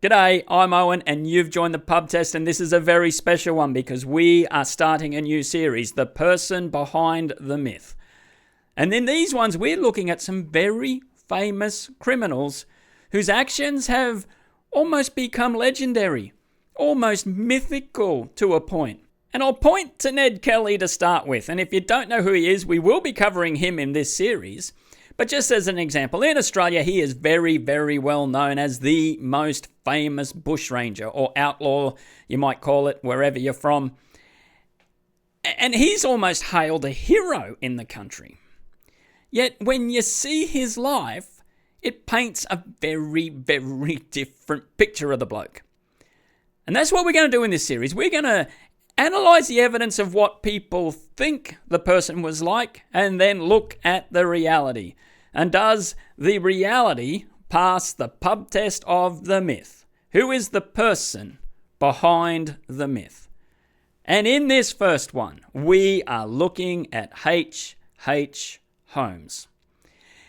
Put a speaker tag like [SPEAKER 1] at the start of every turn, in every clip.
[SPEAKER 1] G'day, I'm Owen and you've joined the pub test, and this is a very special one because we are starting a new series, The Person Behind the Myth. And in these ones, we're looking at some very famous criminals whose actions have almost become legendary, almost mythical to a point. And I'll point to Ned Kelly to start with, and if you don't know who he is, we will be covering him in this series. But just as an example, in Australia, he is very, very well known as the most famous bushranger or outlaw, you might call it, wherever you're from. And he's almost hailed a hero in the country. Yet when you see his life, it paints a very, very different picture of the bloke. And that's what we're going to do in this series. We're going to analyze the evidence of what people think the person was like and then look at the reality. And does the reality pass the pub test of the myth? Who is the person behind the myth? And in this first one, we are looking at H H Holmes.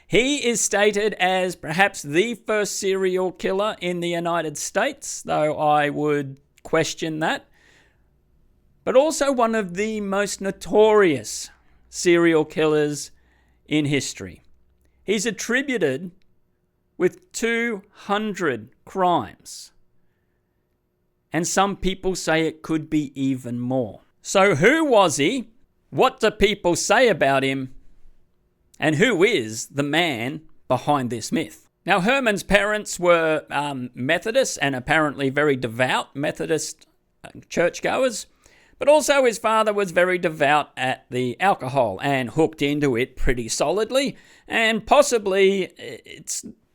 [SPEAKER 1] He is stated as perhaps the first serial killer in the United States, though I would question that. But also one of the most notorious serial killers in history. He's attributed with 200 crimes. And some people say it could be even more. So who was he? What do people say about him? And who is the man behind this myth? Now, Herman's parents were Methodists and apparently very devout Methodist churchgoers. But also his father was very devout at the alcohol and hooked into it pretty solidly. And possibly,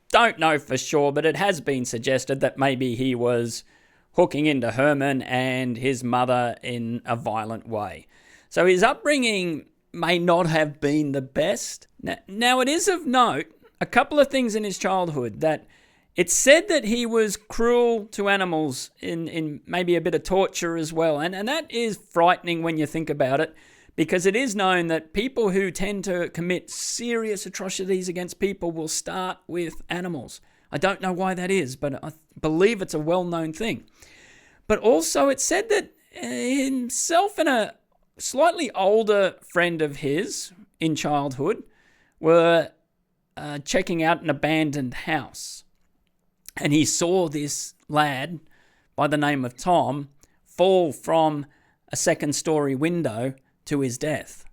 [SPEAKER 1] don't know for sure, but it has been suggested that maybe he was hooking into Herman and his mother in a violent way. So his upbringing may not have been the best. Now it is of note, a couple of things in his childhood, that it's said that he was cruel to animals in maybe a bit of torture as well. And that is frightening when you think about it, because it is known that people who tend to commit serious atrocities against people will start with animals. I don't know why that is, but I believe it's a well-known thing. But also it's said that himself and a slightly older friend of his in childhood were checking out an abandoned house. And he saw this lad by the name of Tom fall from a second-story window to his death,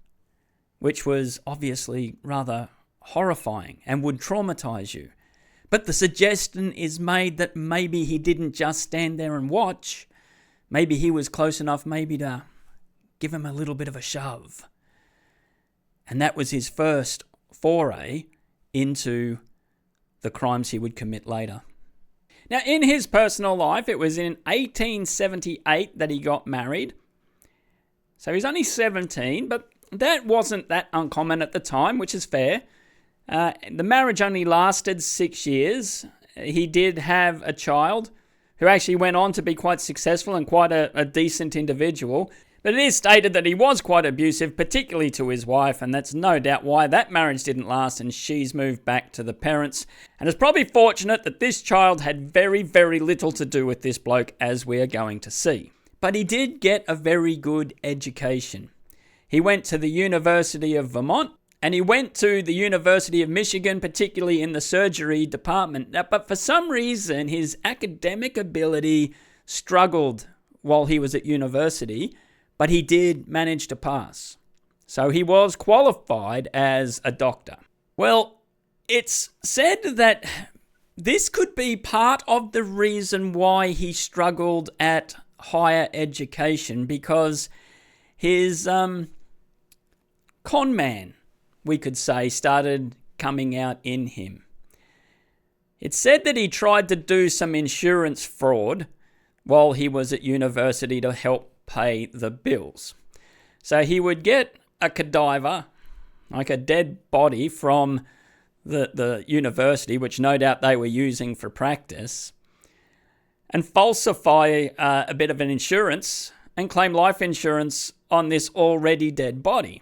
[SPEAKER 1] which was obviously rather horrifying and would traumatize you. But the suggestion is made that maybe he didn't just stand there and watch. Maybe he was close enough maybe to give him a little bit of a shove. And that was his first foray into the crimes he would commit later. Now, in his personal life, it was in 1878 that he got married. So he's only 17, but that wasn't that uncommon at the time, which is fair. The marriage only lasted 6 years. He did have a child who actually went on to be quite successful and quite a decent individual. But it is stated that he was quite abusive, particularly to his wife, and that's no doubt why that marriage didn't last and she's moved back to the parents. And it's probably fortunate that this child had very, very little to do with this bloke, as we are going to see. But he did get a very good education. He went to the University of Vermont, and he went to the University of Michigan, particularly in the surgery department. But for some reason, his academic ability struggled while he was at university. But he did manage to pass. So he was qualified as a doctor. Well, it's said that this could be part of the reason why he struggled at higher education, because his con man, we could say, started coming out in him. It's said that he tried to do some insurance fraud while he was at university to help pay the bills. So he would get a cadaver, like a dead body from the university, which no doubt they were using for practice, and falsify a bit of an insurance and claim life insurance on this already dead body.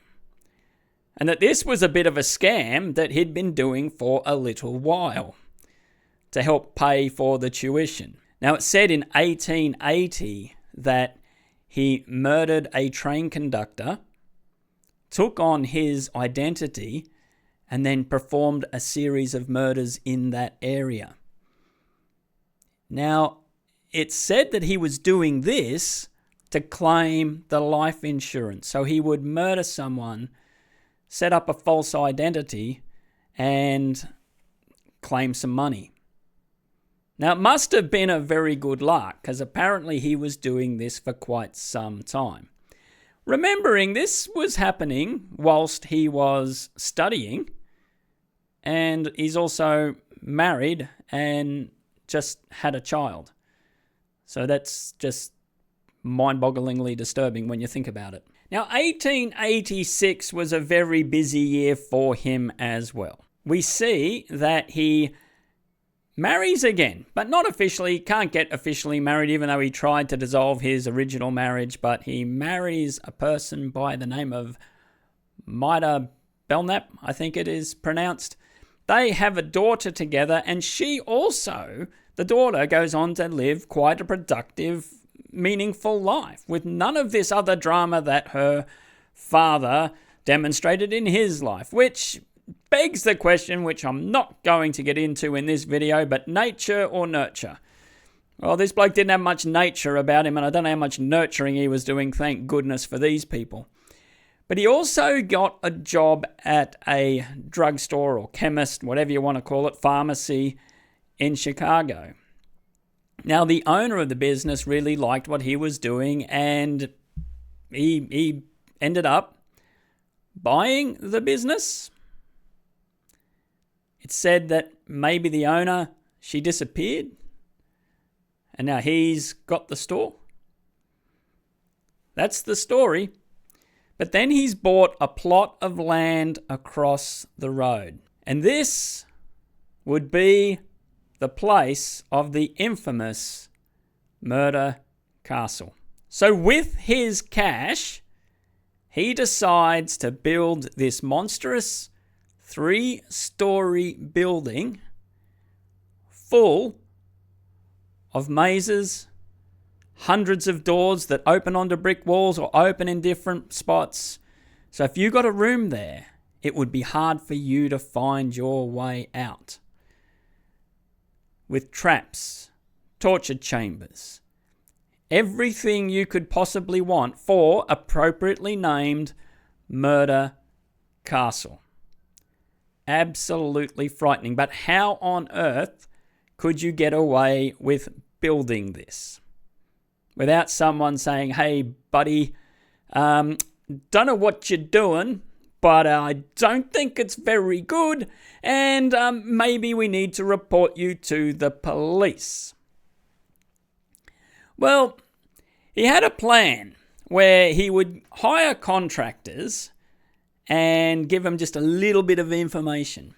[SPEAKER 1] And that this was a bit of a scam that he'd been doing for a little while to help pay for the tuition. Now, it said in 1880 that he murdered a train conductor, took on his identity, and then performed a series of murders in that area. Now, it's said that he was doing this to claim the life insurance. So he would murder someone, set up a false identity, and claim some money. Now, it must have been a very good lark, because apparently he was doing this for quite some time. Remembering this was happening whilst he was studying, and he's also married and just had a child. So that's just mind-bogglingly disturbing when you think about it. Now, 1886 was a very busy year for him as well. We see that he marries again, but not officially, can't get officially married, even though he tried to dissolve his original marriage, but he marries a person by the name of Maida Belknap, I think it is pronounced. They have a daughter together, and she also, the daughter, goes on to live quite a productive, meaningful life with none of this other drama that her father demonstrated in his life, which begs the question, which I'm not going to get into in this video, but nature or nurture? Well, this bloke didn't have much nature about him, and I don't know how much nurturing he was doing, thank goodness for these people. But he also got a job at a drugstore or chemist, whatever you want to call it, pharmacy in Chicago. Now, the owner of the business really liked what he was doing, and he ended up buying the business. It's said that maybe the owner, she disappeared, and now he's got the store. That's the story. But then he's bought a plot of land across the road. And this would be the place of the infamous murder castle. So with his cash, he decides to build this monstrous 3-story building full of mazes, hundreds of doors that open onto brick walls or open in different spots. So if you got a room there, it would be hard for you to find your way out. With traps, torture chambers, everything you could possibly want for appropriately named murder castle. Absolutely frightening. But how on earth could you get away with building this without someone saying, hey, buddy, don't know what you're doing, but I don't think it's very good, and maybe we need to report you to the police? Well, he had a plan where he would hire contractors and give them just a little bit of information.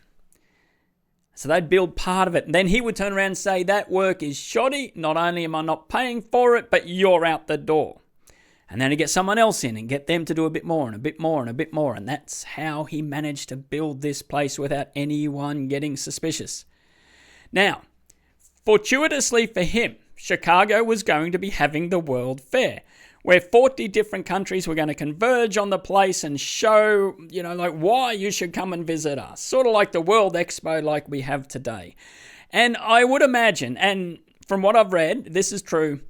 [SPEAKER 1] So they'd build part of it, and then he would turn around and say, that work is shoddy, not only am I not paying for it, but you're out the door. And then he'd get someone else in and get them to do a bit more and a bit more and a bit more, and that's how he managed to build this place without anyone getting suspicious. Now, fortuitously for him, Chicago was going to be having the World Fair, where 40 different countries were going to converge on the place and show, why you should come and visit us. Sort of like the World Expo like we have today. And I would imagine, and from what I've read, this is true,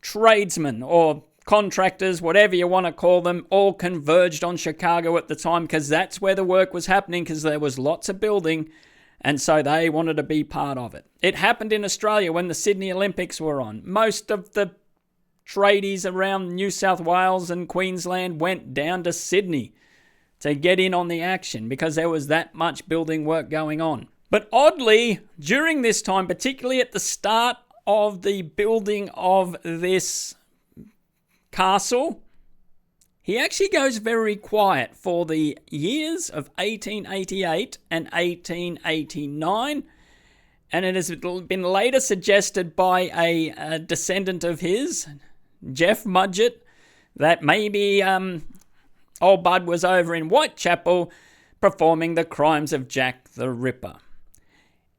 [SPEAKER 1] tradesmen or contractors, whatever you want to call them, all converged on Chicago at the time because that's where the work was happening, because there was lots of building, and so they wanted to be part of it. It happened in Australia when the Sydney Olympics were on. Most of the tradies around New South Wales and Queensland went down to Sydney to get in on the action because there was that much building work going on. But oddly, during this time, particularly at the start of the building of this castle, he actually goes very quiet for the years of 1888 and 1889. And it has been later suggested by a descendant of his, Jeff Mudgett, that maybe old Bud was over in Whitechapel performing the crimes of Jack the Ripper.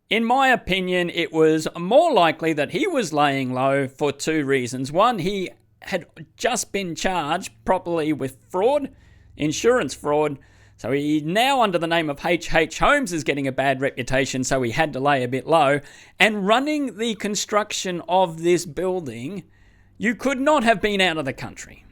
[SPEAKER 1] In my opinion, it was more likely that he was laying low for two reasons. One, he had just been charged properly with fraud, insurance fraud. So he now, under the name of H H Holmes, is getting a bad reputation, so he had to lay a bit low. And running the construction of this building, you could not have been out of the country.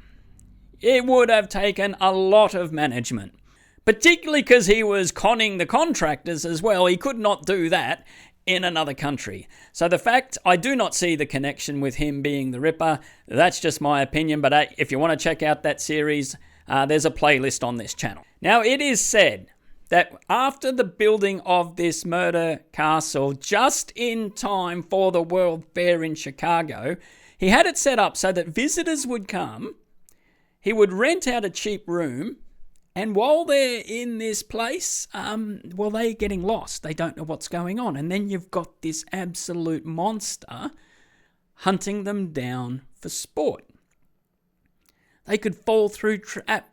[SPEAKER 1] It would have taken a lot of management. Particularly because he was conning the contractors as well. He could not do that in another country. So the fact, I do not see the connection with him being the Ripper. That's just my opinion. But if you want to check out that series, there's a playlist on this channel. Now, it is said that after the building of this murder castle, just in time for the World Fair in Chicago, he had it set up so that visitors would come. He would rent out a cheap room. And while they're in this place, they're getting lost. They don't know what's going on. And then you've got this absolute monster hunting them down for sport. They could fall through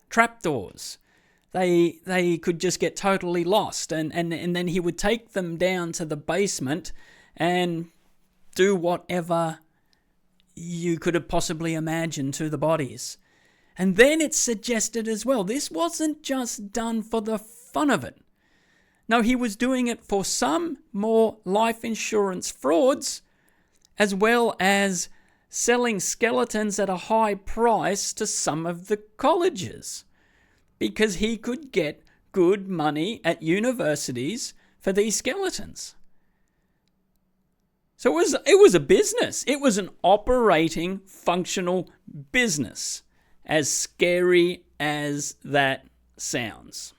[SPEAKER 1] trapdoors. They could just get totally lost. And then he would take them down to the basement and do whatever you could have possibly imagined to the bodies. And then it's suggested as well, this wasn't just done for the fun of it. No, he was doing it for some more life insurance frauds, as well as selling skeletons at a high price to some of the colleges, because he could get good money at universities for these skeletons. So it was a business. It was an operating, functional business. As scary as that sounds.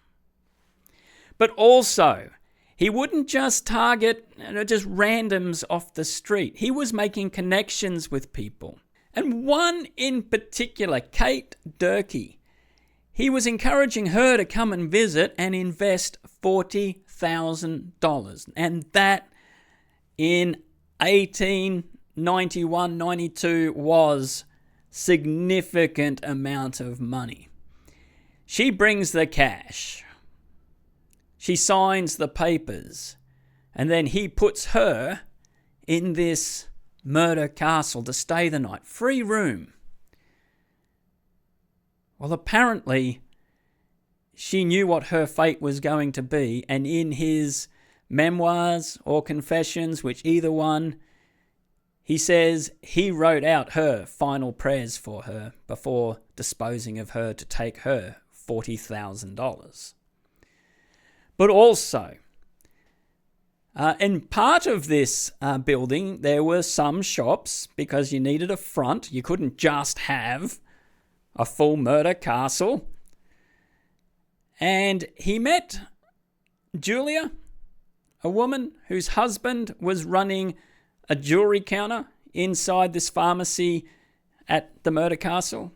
[SPEAKER 1] But also, he wouldn't just target just randoms off the street. He was making connections with people. And one in particular, Kate Durkee, he was encouraging her to come and visit and invest $40,000. And that in 1891-92 was significant amount of money. She brings the cash. She signs the papers. And then he puts her in this murder castle to stay the night. Free room. Well, apparently, she knew what her fate was going to be. And in his memoirs or confessions, which either one, he says he wrote out her final prayers for her before disposing of her to take her $40,000. But also, in part of this building, there were some shops because you needed a front. You couldn't just have a full murder castle. And he met Julia, a woman whose husband was running a jewelry counter inside this pharmacy at the murder castle.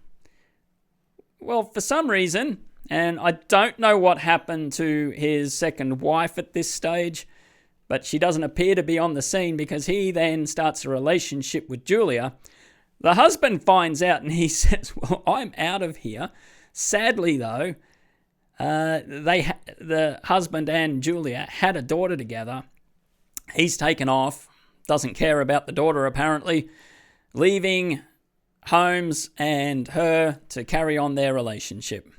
[SPEAKER 1] Well, for some reason, and I don't know what happened to his second wife at this stage, but she doesn't appear to be on the scene because he then starts a relationship with Julia. The husband finds out and he says, well, I'm out of here. Sadly, though, the husband and Julia had a daughter together. He's taken off. Doesn't care about the daughter, apparently, leaving Holmes and her to carry on their relationship.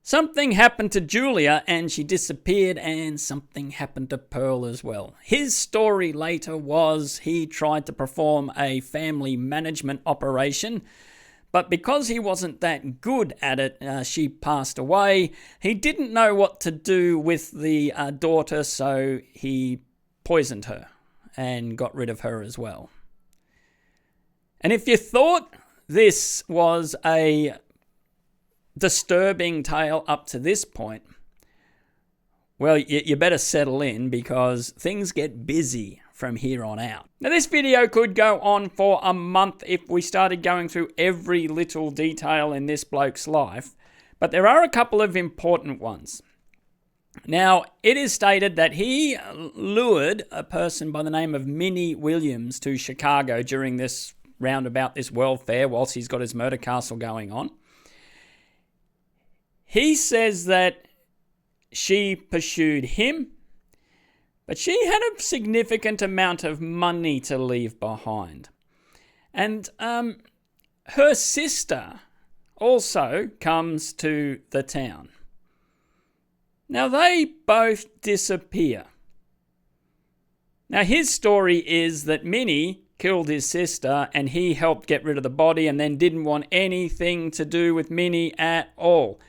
[SPEAKER 1] Something happened to Julia and she disappeared, and something happened to Pearl as well. His story later was he tried to perform a family management operation, but because he wasn't that good at it, she passed away. He didn't know what to do with the daughter, so he poisoned her and got rid of her as well. And if you thought this was a disturbing tale up to this point, well, you better settle in because things get busy from here on out. Now, this video could go on for a month if we started going through every little detail in this bloke's life, but there are a couple of important ones. Now, it is stated that he lured a person by the name of Minnie Williams to Chicago during this roundabout, this World Fair, whilst he's got his murder castle going on. He says that she pursued him, But she had a significant amount of money to leave behind. And her sister also comes to the town. Now they both disappear. Now his story is that Minnie killed his sister and he helped get rid of the body and then didn't want anything to do with Minnie at all.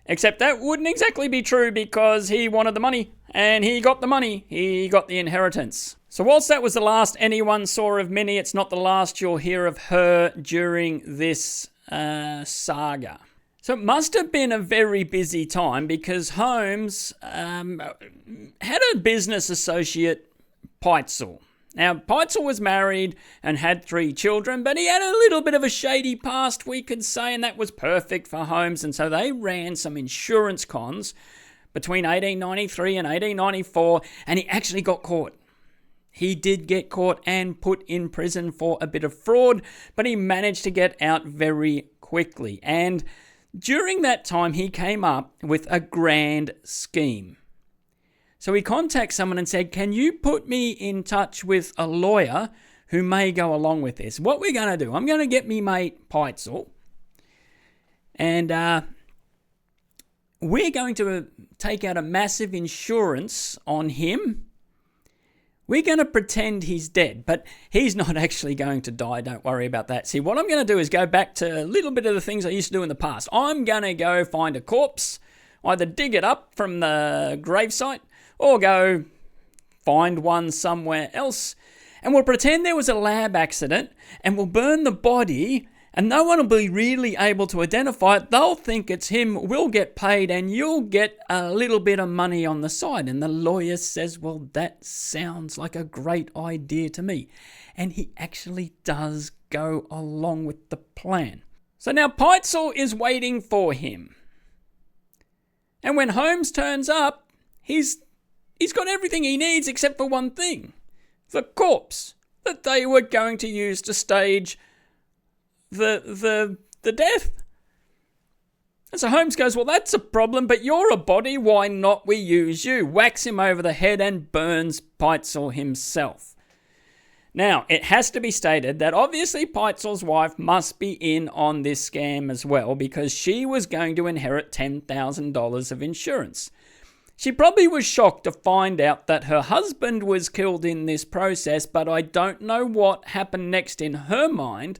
[SPEAKER 1] Except that wouldn't exactly be true because he wanted the money and he got the money. He got the inheritance. So whilst that was the last anyone saw of Minnie, it's not the last you'll hear of her during this saga. So it must have been a very busy time because Holmes had a business associate, Peitzel. Now, Peitzel was married and had 3 children, but he had a little bit of a shady past, we could say, and that was perfect for Holmes. And so they ran some insurance cons between 1893 and 1894, and he actually got caught. He did get caught and put in prison for a bit of fraud, but he managed to get out very quickly. And during that time, he came up with a grand scheme. So he contacts someone and said, can you put me in touch with a lawyer who may go along with this? What we're going to do, I'm going to get me mate Peitzel, and we're going to take out a massive insurance on him. We're going to pretend he's dead, but he's not actually going to die. Don't worry about that. See, what I'm going to do is go back to a little bit of the things I used to do in the past. I'm going to go find a corpse, either dig it up from the gravesite or go find one somewhere else, and we'll pretend there was a lab accident and we'll burn the body and no one will be really able to identify it. They'll think it's him, we'll get paid, and you'll get a little bit of money on the side. And the lawyer says, well, that sounds like a great idea to me. And he actually does go along with the plan. So now Peitzel is waiting for him. And when Holmes turns up, he's got everything he needs except for one thing. The corpse that they were going to use to stage the death. And so Holmes goes, well, that's a problem, but you're a body, why not we use you? Whacks him over the head and burns Peitzel himself. Now, it has to be stated that obviously Peitzel's wife must be in on this scam as well because she was going to inherit $10,000 of insurance. She probably was shocked to find out that her husband was killed in this process, but I don't know what happened next in her mind.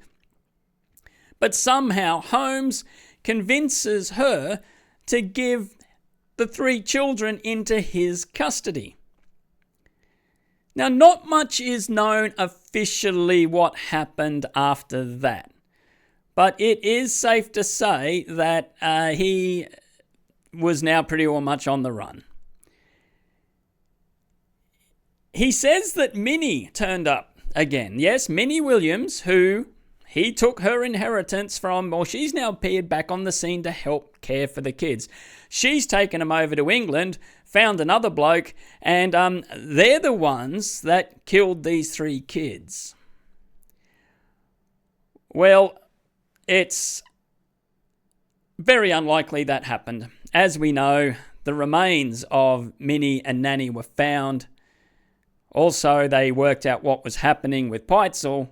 [SPEAKER 1] But somehow Holmes convinces her to give the 3 children into his custody. Now, not much is known officially what happened after that, but it is safe to say that he was now pretty or much on the run. He says that Minnie turned up again. Yes, Minnie Williams, who he took her inheritance from, well, she's now appeared back on the scene to help care for the kids. She's taken them over to England, found another bloke, and they're the ones that killed these 3 kids. Well, it's very unlikely that happened. As we know, the remains of Minnie and Nanny were found. Also, they worked out what was happening with Peitzel.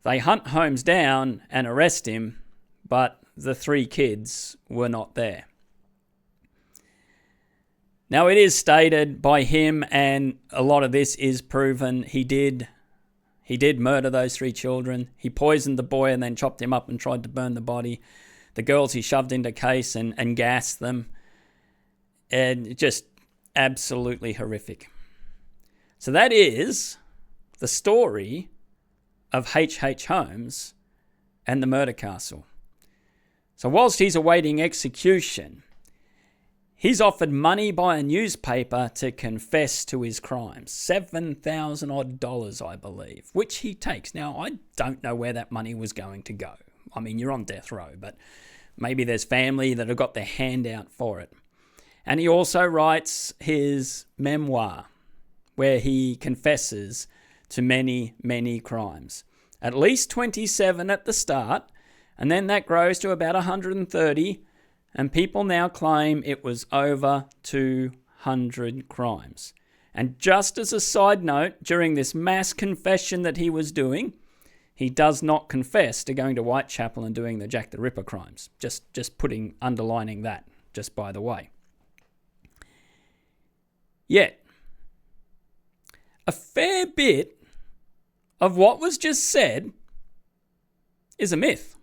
[SPEAKER 1] They hunt Holmes down and arrest him, but the 3 kids were not there. Now, it is stated by him, and a lot of this is proven, he did murder those 3 children. He poisoned the boy and then chopped him up and tried to burn the body. The girls he shoved into case and gassed them. And just absolutely horrific. So that is the story of H H Holmes and the murder castle. So whilst he's awaiting execution, he's offered money by a newspaper to confess to his crimes. $7,000 odd, I believe, which he takes. Now, I don't know where that money was going to go. I mean, you're on death row, but maybe there's family that have got their hand out for it. And he also writes his memoir, where he confesses to many, many crimes. At least 27 at the start, and then that grows to about 130, and people now claim it was over 200 crimes. And just as a side note, during this mass confession that he was doing, he does not confess to going to Whitechapel and doing the Jack the Ripper crimes. Just underlining that, just by the way. Yet, a fair bit of what was just said is a myth.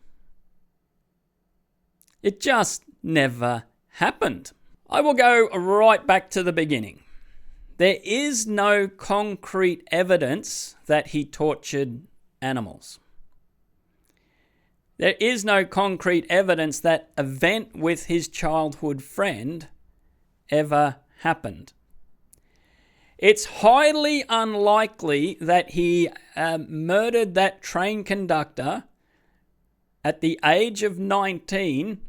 [SPEAKER 1] It just never happened. I will go right back to the beginning. There is no concrete evidence that he tortured animals. There is no concrete evidence that event with his childhood friend ever happened. It's highly unlikely that he murdered that train conductor at the age of 19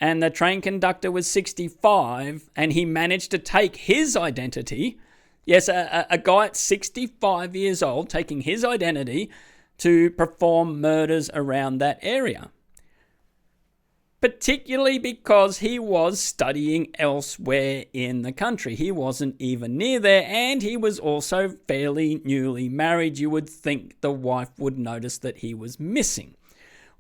[SPEAKER 1] and the train conductor was 65 and he managed to take his identity. Yes, a guy at 65 years old taking his identity to perform murders around that area. Particularly because he was studying elsewhere in the country. He wasn't even near there, and he was also fairly newly married. You would think the wife would notice that he was missing.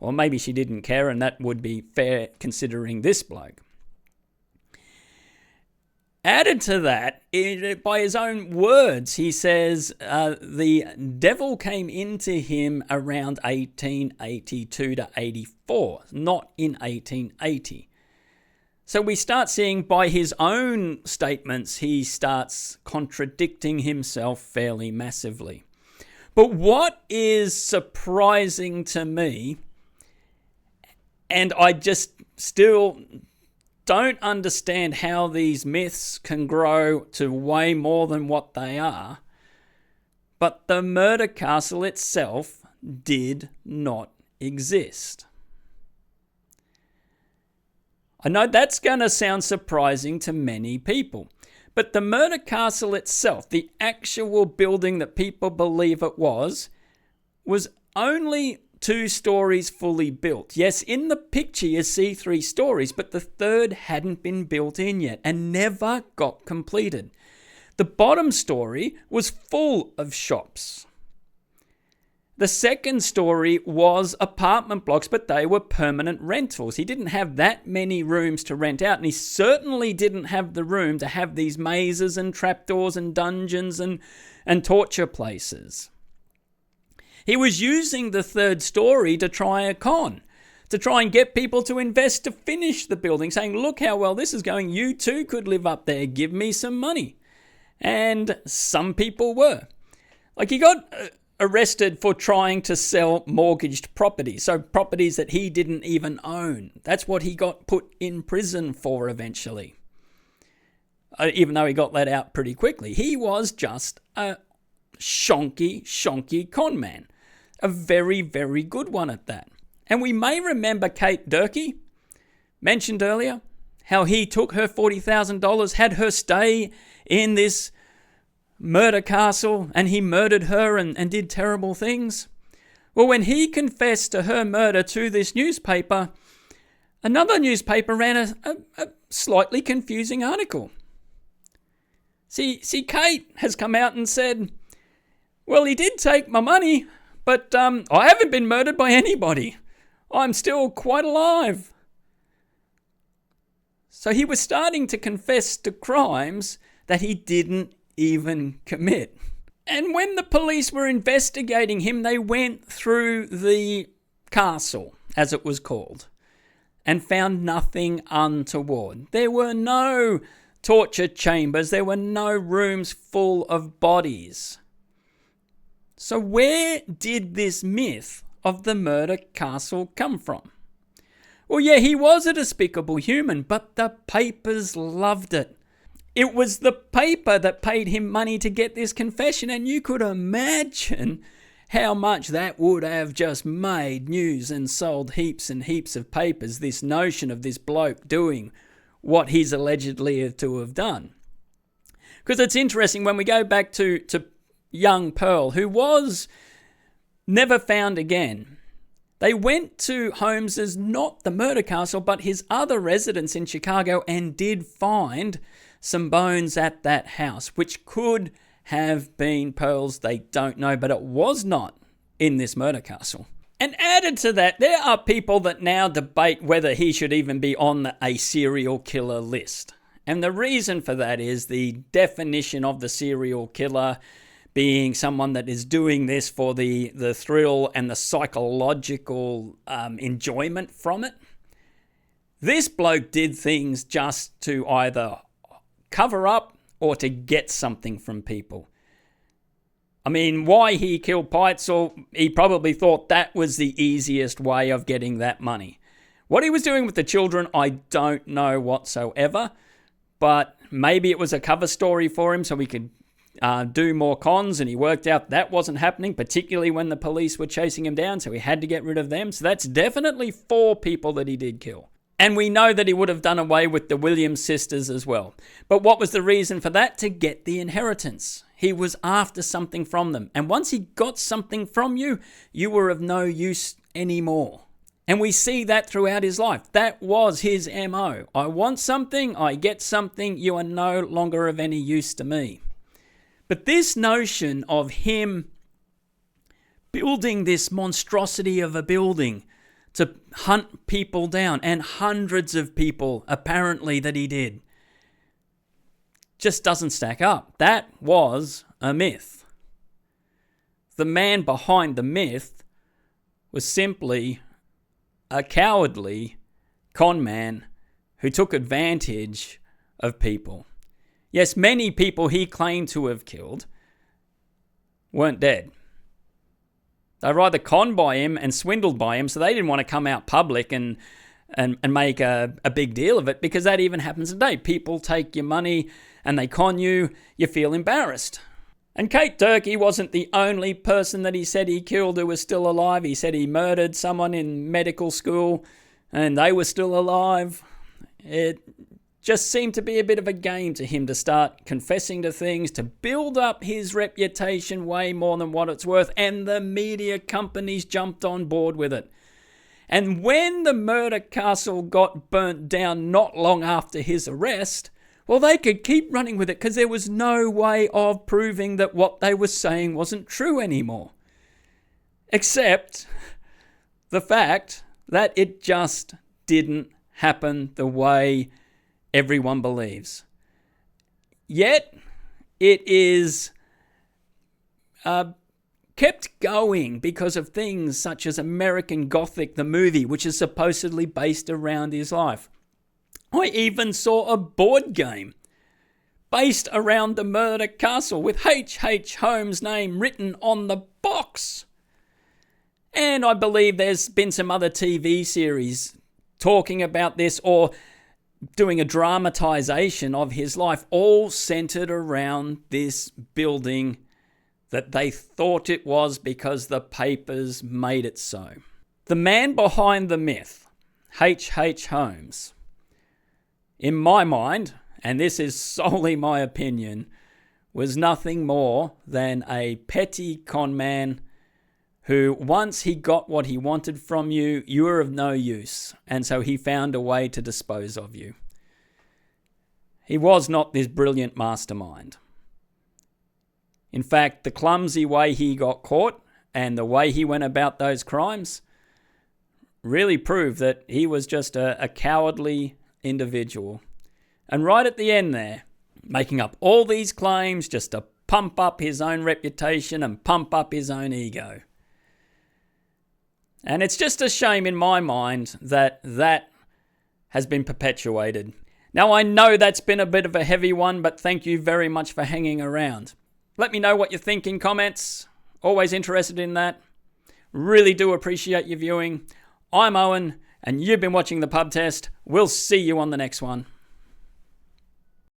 [SPEAKER 1] Or maybe she didn't care, and that would be fair considering this bloke. Added to that, by his own words, he says the devil came into him around 1882 to 84, not in 1880. So we start seeing by his own statements, he starts contradicting himself fairly massively. But what is surprising to me, and I just still don't understand how these myths can grow to way more than what they are, but the murder castle itself did not exist. I know that's going to sound surprising to many people, but the murder castle itself, the actual building that people believe it was only 2 stories fully built. Yes, in the picture you see 3 stories, but the third hadn't been built in yet and never got completed. The bottom story was full of shops. The second story was apartment blocks, but they were permanent rentals. He didn't have that many rooms to rent out, and he certainly didn't have the room to have these mazes and trapdoors and dungeons and torture places. He was using the third story to try a con, to try and get people to invest to finish the building, saying, look how well this is going. You too could live up there. Give me some money. And some people were. Like, he got arrested for trying to sell mortgaged properties, so properties that he didn't even own. That's what he got put in prison for eventually, even though he got let out pretty quickly. He was just a shonky con man. A very, very good one at that. And we may remember Kate Durkee, mentioned earlier, how he took her $40,000, had her stay in this murder castle, and he murdered her and did terrible things. Well, when he confessed to her murder to this newspaper, another newspaper ran a slightly confusing article. See, Kate has come out and said, well, he did take my money, but I haven't been murdered by anybody. I'm still quite alive. So he was starting to confess to crimes that he didn't even commit. And when the police were investigating him, they went through the castle, as it was called, and found nothing untoward. There were no torture chambers. There were no rooms full of bodies. So where did this myth of the murder castle come from? Well, yeah, he was a despicable human, but the papers loved it. It was the paper that paid him money to get this confession, and you could imagine how much that would have just made news and sold heaps and heaps of papers, this notion of this bloke doing what he's allegedly to have done. Because it's interesting, when we go back to young Pearl, who was never found again, they went to Holmes's, not the murder castle, but his other residence in Chicago, and did find some bones at that house, which could have been pearls. They don't know, but it was not in this murder castle. And added to that, there are people that now debate whether he should even be on a serial killer list. And the reason for that is the definition of the serial killer being someone that is doing this for the thrill and the psychological enjoyment from it. This bloke did things just to either cover up or to get something from people. I mean, why he killed Peitzel, he probably thought that was the easiest way of getting that money. What he was doing with the children, I don't know whatsoever, but maybe it was a cover story for him so he could do more cons, and he worked out that wasn't happening, particularly when the police were chasing him down, so he had to get rid of them. So that's definitely 4 people that he did kill. And we know that he would have done away with the Williams sisters as well. But what was the reason for that? To get the inheritance. He was after something from them. And once he got something from you, you were of no use anymore. And we see that throughout his life. That was his MO. I want something, I get something, you are no longer of any use to me. But this notion of him building this monstrosity of a building to hunt people down, and hundreds of people apparently that he did, just doesn't stack up. That was a myth. The man behind the myth was simply a cowardly con man who took advantage of people. Yes, many people he claimed to have killed weren't dead. They were either conned by him and swindled by him, so they didn't want to come out public and make a big deal of it, because that even happens today. People take your money and they con you, you feel embarrassed. And Kate Durkee wasn't the only person that he said he killed who was still alive. He said he murdered someone in medical school and they were still alive. It just seemed to be a bit of a game to him to start confessing to things, to build up his reputation way more than what it's worth, and the media companies jumped on board with it. And when the murder castle got burnt down not long after his arrest, well, they could keep running with it because there was no way of proving that what they were saying wasn't true anymore. Except the fact that it just didn't happen the way everyone believes. Yet, it is kept going because of things such as American Gothic, the movie, which is supposedly based around his life. I even saw a board game based around the murder castle with H H Holmes' name written on the box. And I believe there's been some other TV series talking about this or doing a dramatization of his life, all centered around this building that they thought it was because the papers made it so. The man behind the myth, H H Holmes, in my mind, and this is solely my opinion, was nothing more than a petty con man who, once he got what he wanted from you, you were of no use, and so he found a way to dispose of you. He was not this brilliant mastermind. In fact, the clumsy way he got caught and the way he went about those crimes really proved that he was just a cowardly individual. And right at the end there, making up all these claims just to pump up his own reputation and pump up his own ego. And it's just a shame in my mind that that has been perpetuated. Now, I know that's been a bit of a heavy one, but thank you very much for hanging around. Let me know what you think in comments. Always interested in that. Really do appreciate your viewing. I'm Owen, and you've been watching The Pub Test. We'll see you on the next one.